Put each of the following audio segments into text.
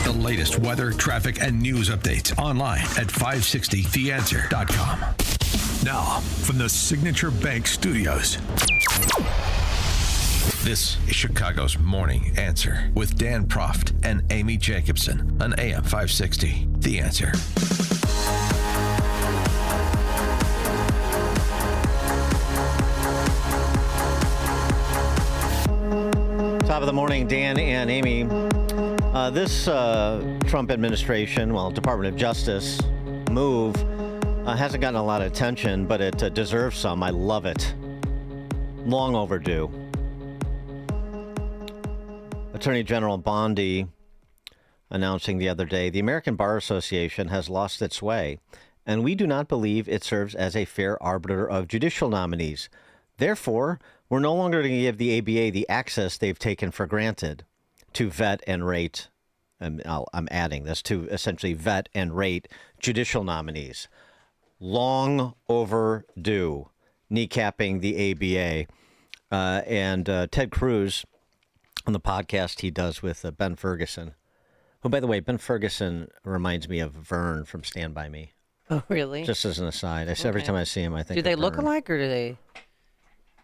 The latest weather, traffic, and news updates online at 560theanswer.com. Now, from the Signature Bank Studios, this is Chicago's Morning Answer with Dan Proft and Amy Jacobson on AM 560. The Answer. Top of the morning, Dan and Amy. This Trump administration, Department of Justice move hasn't gotten a lot of attention, but it deserves some. I love it. Long overdue. Attorney General Bondi announcing the other day, the American Bar Association has lost its way, and we do not believe it serves as a fair arbiter of judicial nominees. Therefore, we're no longer going to give the ABA the access they've taken for granted to vet and rate. I'm adding this to essentially vet and rate judicial nominees. Long overdue, kneecapping the ABA. And Ted Cruz, on the podcast he does with Ben Ferguson, who, by the way, Ben Ferguson reminds me of Vern from Stand By Me. Oh, really? Just as an aside. Every time I see him, I think do they of look Vern. alike, or do they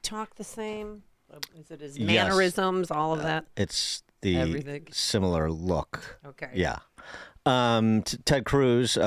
talk the same? Is it his mannerisms, all of that? It's the everything? Similar look. Okay. Yeah. Ted Cruz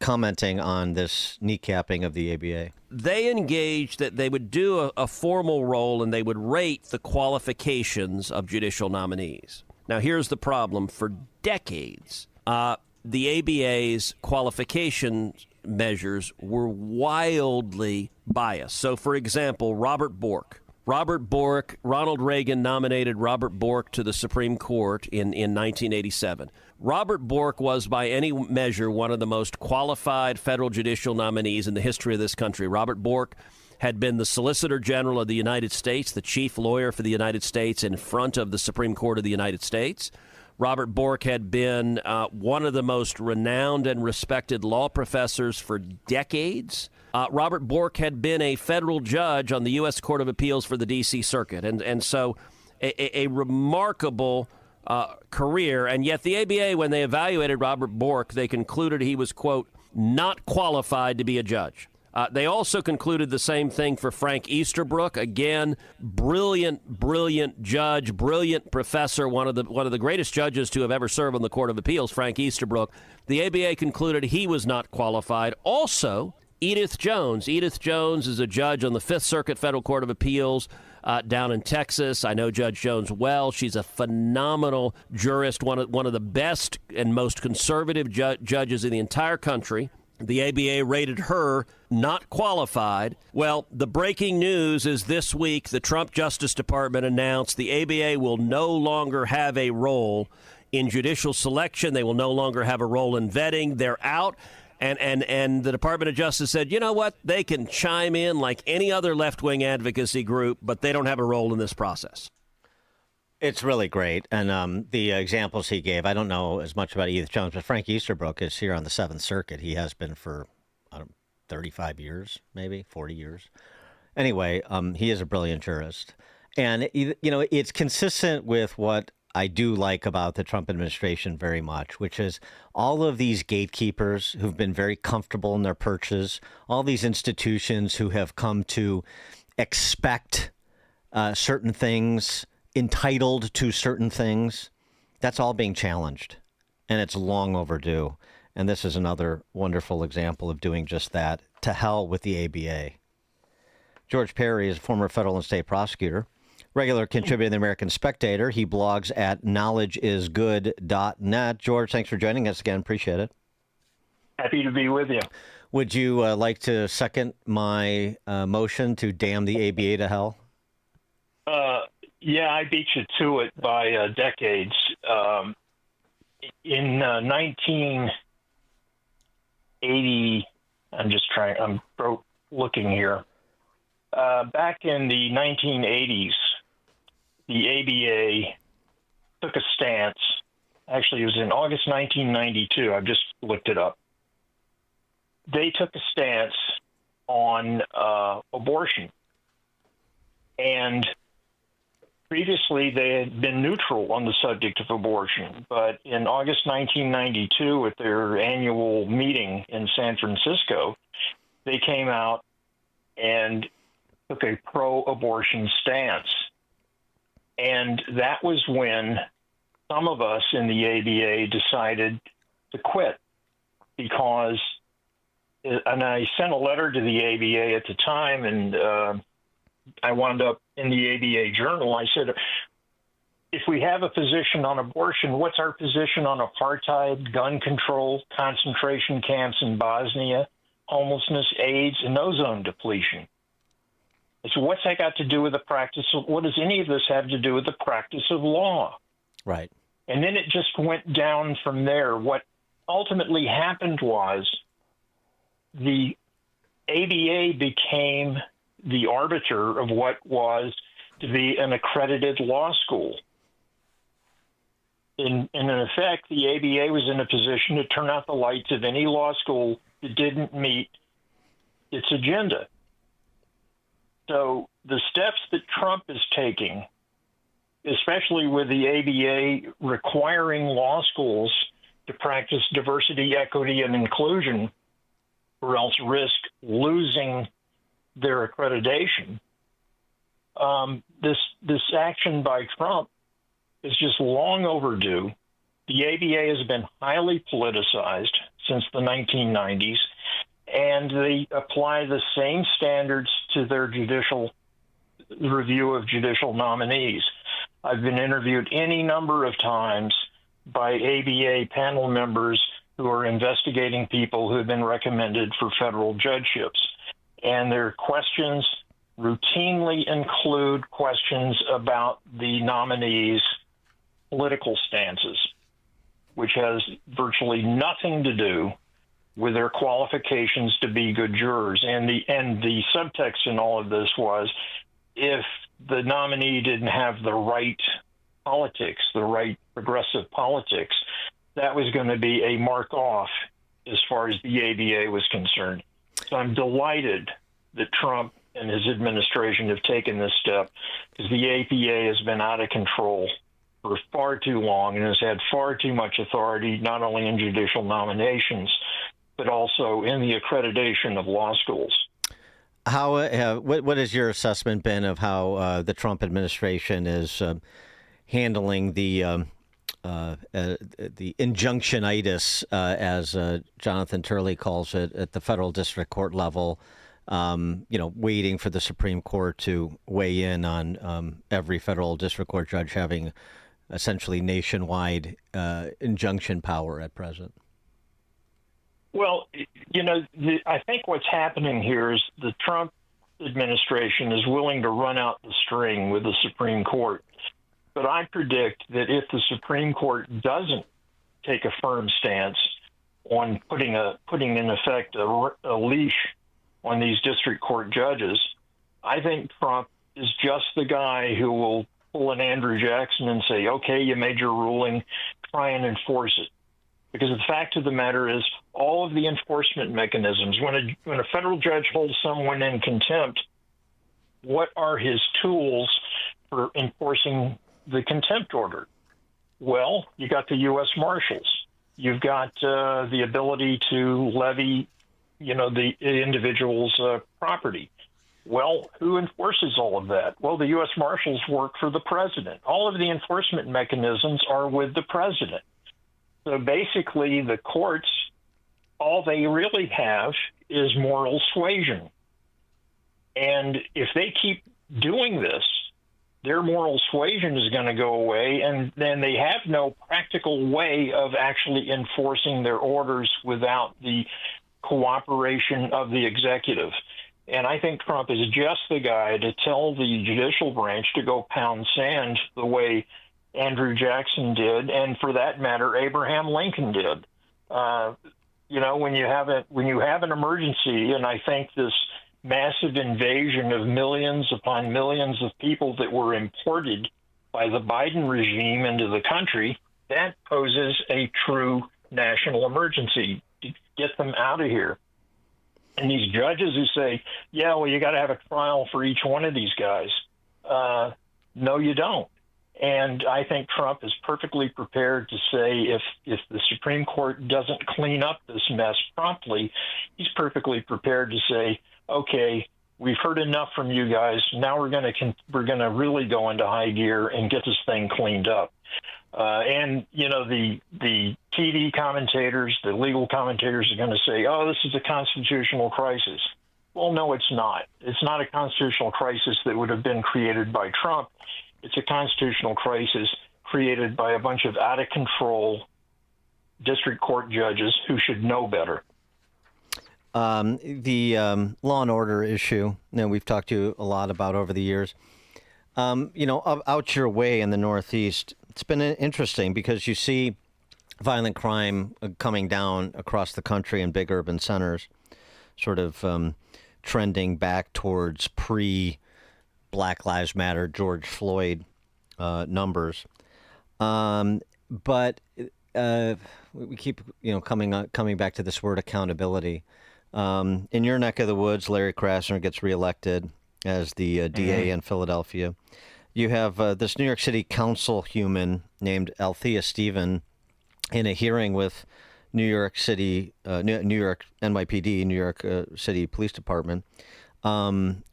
commenting on this kneecapping of the ABA. They engaged that they would do a formal role and they would rate the qualifications of judicial nominees. Now, here's the problem. For decades, the ABA's qualification measures were wildly biased. So, for example, Robert Bork, Ronald Reagan nominated Robert Bork to the Supreme Court in 1987. Robert Bork was, by any measure, one of the most qualified federal judicial nominees in the history of this country. Robert Bork had been the Solicitor General of the United States, the chief lawyer for the United States in front of the Supreme Court of the United States. Robert Bork had been one of the most renowned and respected law professors for decades. Robert Bork had been a federal judge on the U.S. Court of Appeals for the D.C. Circuit. And so a remarkable career. And yet the ABA, when they evaluated Robert Bork, they concluded he was, quote, not qualified to be a judge. They also concluded the same thing for Frank Easterbrook. Again, brilliant judge, brilliant professor, one of the greatest judges to have ever served on the Court of Appeals, Frank Easterbrook. The ABA concluded he was not qualified. Also, Edith Jones. Edith Jones is a judge on the Fifth Circuit Federal Court of Appeals down in Texas. I know Judge Jones well. She's a phenomenal jurist, one of the best and most conservative judges in the entire country. The ABA rated her not qualified. Well, the breaking news is this week the Trump Justice Department announced the ABA will no longer have a role in judicial selection. They will no longer have a role in vetting. They're out. And the Department of Justice said, you know what? They can chime in like any other left-wing advocacy group, but they don't have a role in this process. It's really great. And the examples he gave, I don't know as much about Edith Jones, but Frank Easterbrook is here on the Seventh Circuit. He has been for 35 years, maybe 40 years. Anyway, he is a brilliant jurist. And, it's consistent with what I do like about the Trump administration very much, which is all of these gatekeepers who've been very comfortable in their perches, all these institutions who have come to expect certain things, entitled to certain things, that's all being challenged, and it's long overdue. And this is another wonderful example of doing just that. To hell with the ABA. George Parry is a former federal and state prosecutor, regular contributor to the American Spectator. He blogs at knowledgeisgood.net. George, thanks for joining us again. Appreciate it. Happy to be with you. Would you like to second my motion to damn the ABA to hell? Yeah, I beat you to it by decades. In 1980, I'm looking here. Back in the 1980s, the ABA took a stance. Actually, it was in August 1992. I've just looked it up. They took a stance on abortion. And Previously, they had been neutral on the subject of abortion, but in August 1992, at their annual meeting in San Francisco, they came out and took a pro-abortion stance. And that was when some of us in the ABA decided to quit, because, and I sent a letter to the ABA at the time, and I wound up in the ABA Journal. I said, if we have a position on abortion, what's our position on apartheid, gun control, concentration camps in Bosnia, homelessness, AIDS, and ozone depletion? So what's that got to do with the practice of, what does any of this have to do with the practice of law? Right. And then it just went down from there. What ultimately happened was the ABA became the arbiter of what was to be an accredited law school. In effect, the ABA was in a position to turn out the lights of any law school that didn't meet its agenda. So the steps that Trump is taking, especially with the ABA requiring law schools to practice diversity, equity, and inclusion, or else risk losing their accreditation, this action by Trump is just long overdue. The ABA has been highly politicized since the 1990s, and they apply the same standards to their judicial review of judicial nominees. I've been interviewed any number of times by ABA panel members who are investigating people who have been recommended for federal judgeships. And their questions routinely include questions about the nominees' political stances, which has virtually nothing to do with their qualifications to be good jurors. And the subtext in all of this was, if the nominee didn't have the right politics, the right progressive politics, that was going to be a mark off as far as the ABA was concerned. So I'm delighted that Trump and his administration have taken this step, because the APA has been out of control for far too long and has had far too much authority, not only in judicial nominations, but also in the accreditation of law schools. How? What has your assessment been of how the Trump administration is handling the injunctionitis, as Jonathan Turley calls it, at the federal district court level? Waiting for the Supreme Court to weigh in on every federal district court judge having essentially nationwide injunction power at present. Well, I think what's happening here is the Trump administration is willing to run out the string with the Supreme Court. But I predict that if the Supreme Court doesn't take a firm stance on putting in effect a leash on these district court judges, I think Trump is just the guy who will pull an Andrew Jackson and say, okay, you made your ruling, try and enforce it. Because the fact of the matter is, all of the enforcement mechanisms, when a federal judge holds someone in contempt, what are his tools for enforcing the contempt order? Well, you got the U.S. Marshals. You've got the ability to levy, the individual's property. Well, who enforces all of that? Well, the U.S. Marshals work for the president. All of the enforcement mechanisms are with the president. So basically, the courts, all they really have is moral suasion. And if they keep doing this, their moral suasion is going to go away, and then they have no practical way of actually enforcing their orders without the cooperation of the executive. And I think Trump is just the guy to tell the judicial branch to go pound sand the way Andrew Jackson did, and for that matter, Abraham Lincoln did. When you have an emergency, and I think this massive invasion of millions upon millions of people that were imported by the Biden regime into the country, that poses a true national emergency to get them out of here. And these judges who say, yeah, well, you got to have a trial for each one of these guys. No, you don't. And I think Trump is perfectly prepared to say if the Supreme Court doesn't clean up this mess promptly, he's perfectly prepared to say, okay, we've heard enough from you guys. Now we're going to really go into high gear and get this thing cleaned up. And the TV commentators, the legal commentators are going to say, oh, this is a constitutional crisis. Well, no, it's not. It's not a constitutional crisis that would have been created by Trump. It's a constitutional crisis created by a bunch of out-of-control district court judges who should know better. The law and order issue, we've talked to you a lot about over the years. Out your way in the Northeast, it's been interesting because you see violent crime coming down across the country in big urban centers, sort of trending back towards pre-Black Lives Matter, George Floyd numbers. But we keep, coming back to this word accountability. In your neck of the woods, Larry Krasner gets reelected as the DA in Philadelphia. You have this New York City councilwoman named Althea Stephen in a hearing with New York City, New York NYPD, New York City Police Department,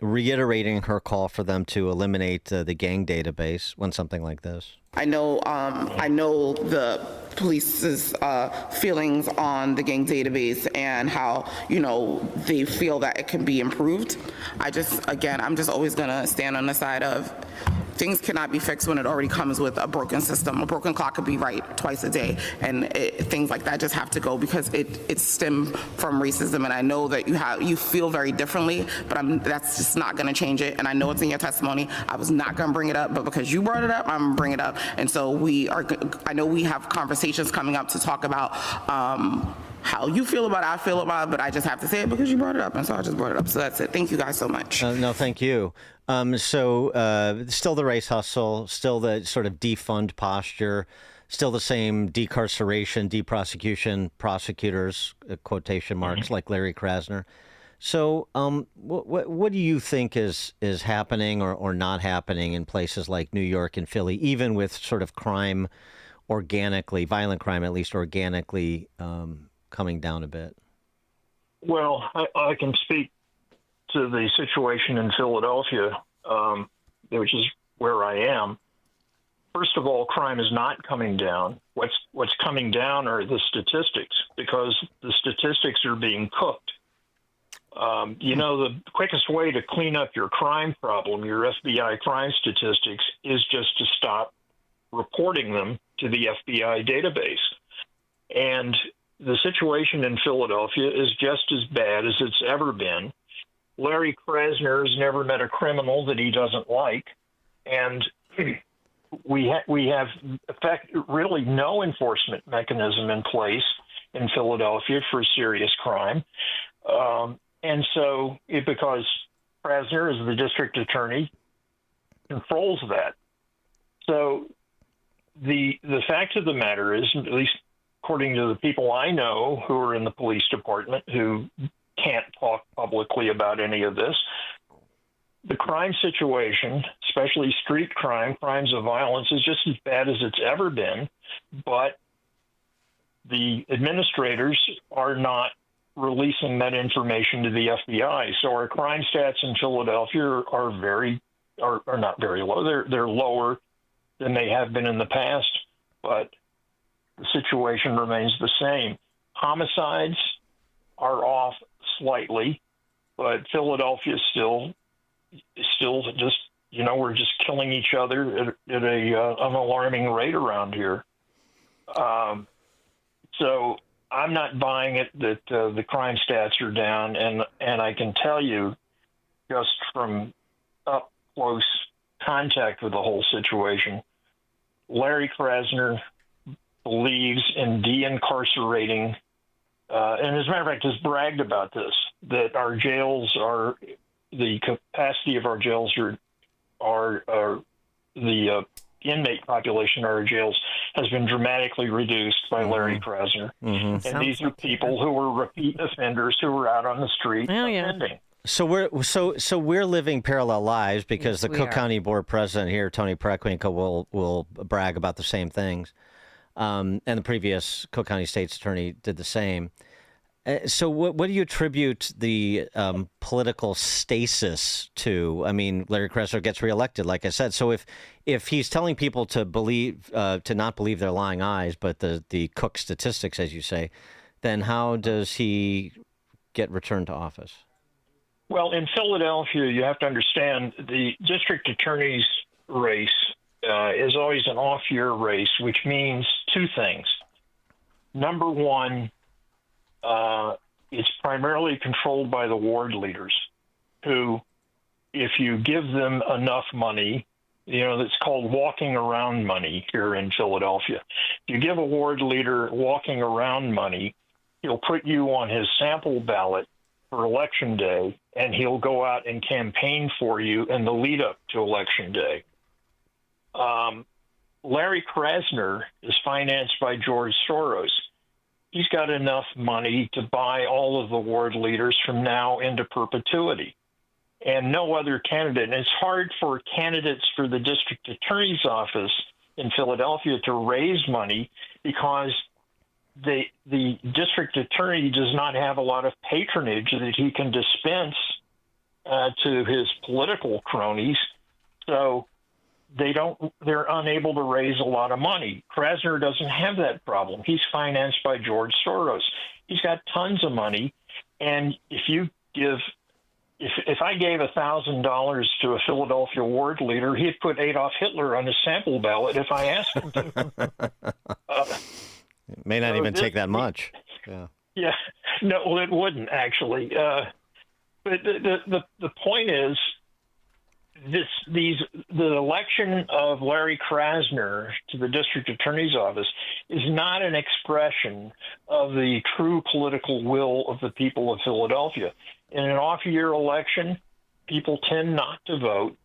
reiterating her call for them to eliminate the gang database when something like this. I know the police's feelings on the gang database and how, they feel that it can be improved. I'm just always going to stand on the side of things cannot be fixed when it already comes with a broken system. A broken clock could be right twice a day, and things like that just have to go because it stemmed from racism. And I know that you feel very differently, but that's just not going to change it. And I know it's in your testimony. I was not going to bring it up, but because you brought it up, I'm going to bring it up. And so I know we have conversations coming up to talk about how you feel about it, I feel about it, but I just have to say it because you brought it up, and so I just brought it up. So that's it. Thank you guys so much. No, thank you. So still the race hustle, still the sort of defund posture, still the same decarceration, deprosecution, prosecutors, quotation marks, like Larry Krasner. So what do you think is happening or not happening in places like New York and Philly, even with sort of crime organically, violent crime at least organically coming down a bit? Well, I can speak to the situation in Philadelphia, which is where I am. First of all, crime is not coming down. What's coming down are the statistics, because the statistics are being cooked. The quickest way to clean up your crime problem, your FBI crime statistics, is just to stop reporting them to the FBI database. And the situation in Philadelphia is just as bad as it's ever been. Larry Krasner has never met a criminal that he doesn't like, and we have really no enforcement mechanism in place in Philadelphia for serious crime. And so, because Krasner, as the district attorney, controls that. So the fact of the matter is, at least according to the people I know who are in the police department who can't talk publicly about any of this, the crime situation, especially street crime, crimes of violence, is just as bad as it's ever been. But the administrators are not releasing that information to the FBI. So our crime stats in Philadelphia are not very low. They're lower than they have been in the past, but the situation remains the same. Homicides are off slightly, but Philadelphia is still just, we're just killing each other at an alarming rate around here. So I'm not buying it that the crime stats are down, and I can tell you just from up close contact with the whole situation, Larry Krasner believes in de-incarcerating, and as a matter of fact has bragged about this, that our jails are, the capacity of our jails are the inmate population in our jails has been dramatically reduced by Larry Krasner. Mm-hmm. And these are people who were repeat offenders who were out on the street offending. So we're living parallel lives because the Cook County Board President here, Tony Preckwinkle, will brag about the same things, and the previous Cook County State's Attorney did the same. So what do you attribute the political stasis to? I mean, Larry Krasner gets reelected, like I said. So if he's telling people to believe to not believe their lying eyes, but the Cook statistics, as you say, then how does he get returned to office? Well, in Philadelphia, you have to understand the district attorney's race is always an off-year race, which means two things. Number one, it's primarily controlled by the ward leaders who, if you give them enough money, that's called walking around money here in Philadelphia. If you give a ward leader walking around money, he'll put you on his sample ballot for Election Day, and he'll go out and campaign for you in the lead up to Election Day. Larry Krasner is financed by George Soros. He's got enough money to buy all of the ward leaders from now into perpetuity, and no other candidate. And it's hard for candidates for the district attorney's office in Philadelphia to raise money because the district attorney does not have a lot of patronage that he can dispense to his political cronies. So they're unable to raise a lot of money. Krasner doesn't have that problem. He's financed by George Soros. He's got tons of money. And if I gave $1,000 to a Philadelphia ward leader, he'd put Adolf Hitler on his sample ballot if I asked him to. It may not even take that much. Yeah. No, well, it wouldn't actually. But the point is, the election of Larry Krasner to the district attorney's office is not an expression of the true political will of the people of Philadelphia. In an off-year election, people tend not to vote,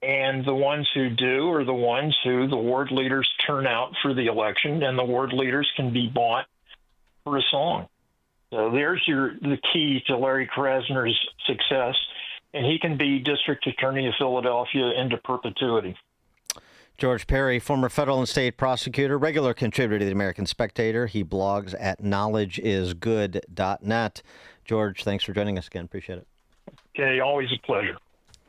and the ones who do are the ones who the ward leaders turn out for the election, and the ward leaders can be bought for a song. So there's the key to Larry Krasner's success, and he can be district attorney of Philadelphia into perpetuity. George Parry, former federal and state prosecutor, regular contributor to the American Spectator. He blogs at knowledgeisgood.net. George, thanks for joining us again. Appreciate it. Okay, always a pleasure.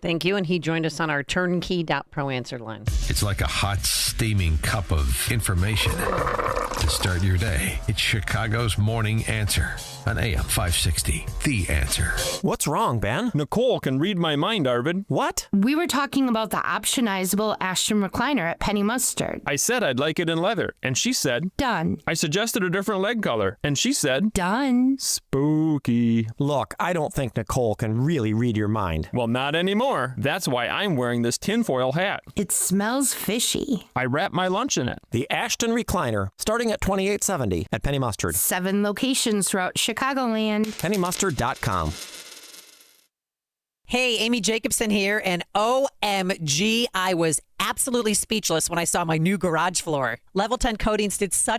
Thank you. And he joined us on our turnkey.pro answer line. It's like a hot, steaming cup of information to start your day. It's Chicago's Morning Answer on AM 560. The Answer. What's wrong, Ben? Nicole can read my mind, Arvid. What? We were talking about the optionizable Ashton recliner at Penny Mustard. I said I'd like it in leather, and she said, Done. I suggested a different leg color, and she said, Done. Spooky. Look, I don't think Nicole can really read your mind. Well, not anymore. That's why I'm wearing this tinfoil hat. It smells fishy. I wrap my lunch in it. The Ashton recliner, starting at $28.70 at Penny Mustard. 7 locations throughout Chicagoland. PennyMustard.com. Hey, Amy Jacobson here, and OMG, I was absolutely speechless when I saw my new garage floor. Level 10 Coatings did such